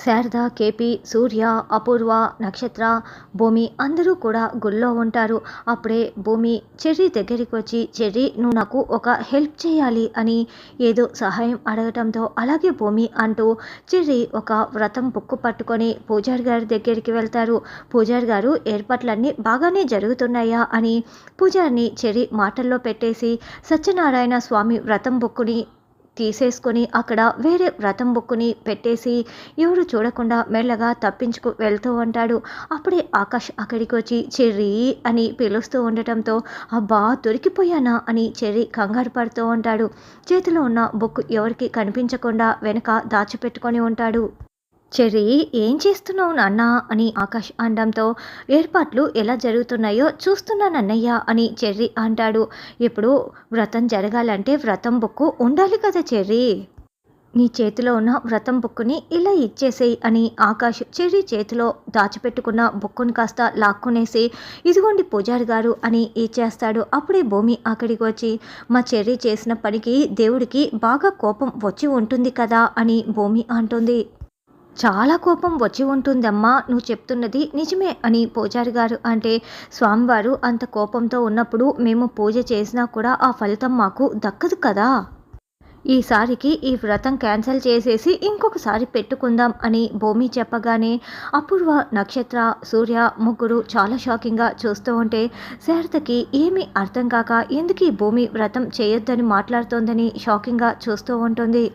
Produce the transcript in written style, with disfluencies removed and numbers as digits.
Sharada, KP, సూర్య, అపూర్వ, నక్షత్ర, భూమి అందరూ కూడా గుళ్ళో ఉంటారు. అప్పుడే భూమి చెర్రీ దగ్గరికి వచ్చి, చెర్రీ నువ్వు నాకు ఒక హెల్ప్ చేయాలి అని ఏదో సహాయం అడగటంతో, అలాగే భూమి అంటూ చెర్రీ ఒక వ్రతం బుక్కు పట్టుకొని పూజారి గారి దగ్గరికి వెళ్తారు. పూజారి గారు ఏర్పాట్లన్నీ బాగానే జరుగుతున్నాయా అని పూజారిని చెర్రీ మాటల్లో పెట్టేసి సత్యనారాయణ స్వామి వ్రతం బుక్కుని తీసేసుకొని అక్కడ వేరే వ్రతం బుక్కుని పెట్టేసి ఎవరు చూడకుండా మెల్లగా తప్పించుకు వెళ్తూ ఉంటాడు. అప్పుడే ఆకాష్ అక్కడికి వచ్చి చెర్రీ అని పిలుస్తూ ఉండటంతో అబ్బా దొరికిపోయానా అని చెర్రీ కంగారు పడుతూ ఉంటాడు. చేతిలో ఉన్న బుక్ ఎవరికి కనిపించకుండా వెనక దాచిపెట్టుకొని ఉంటాడు. చెర్రీ ఏం చేస్తున్నావు నాన్న అని ఆకాష్ అనడంతో ఏర్పాట్లు ఎలా జరుగుతున్నాయో చూస్తున్నానన్నయ్య అని చెర్రీ అంటాడు. ఇప్పుడు వ్రతం జరగాలంటే వ్రతం బుక్కు ఉండాలి కదా చెర్రీ, నీ చేతిలో ఉన్న వ్రతం బుక్కుని ఇలా ఇచ్చేసేయి అని ఆకాష్ చెర్రీ చేతిలో దాచిపెట్టుకున్న బుక్కుని కాస్త లాక్కునేసి ఇదిగోండి పూజారి గారు అని ఇచ్చేస్తాడు. అప్పుడే భూమి అక్కడికి వచ్చి మా చెర్రీ చేసిన పనికి దేవుడికి బాగా కోపం వచ్చి ఉంటుంది కదా అని భూమి అంటుంది. చాలా కోపం వచ్చి ఉంటుందమ్మా, నువ్వు చెప్తున్నది నిజమే అని పూజారి గారు అంటే, స్వామివారు అంత కోపంతో ఉన్నప్పుడు మేము పూజ చేసినా కూడా ఆ ఫలితం మాకు దక్కదు కదా, ఈసారికి ఈ వ్రతం క్యాన్సిల్ చేసేసి ఇంకొకసారి పెట్టుకుందాం అని భూమి చెప్పగానే అపూర్వ, నక్షత్ర, సూర్య ముగ్గురు చాలా షాకింగ్గా చూస్తూ ఉంటే శారదకి ఏమీ అర్థం కాక ఎందుకు ఈ భూమి వ్రతం చేయొద్దని మాట్లాడుతోందని షాకింగ్గా చూస్తూ ఉంటుంది.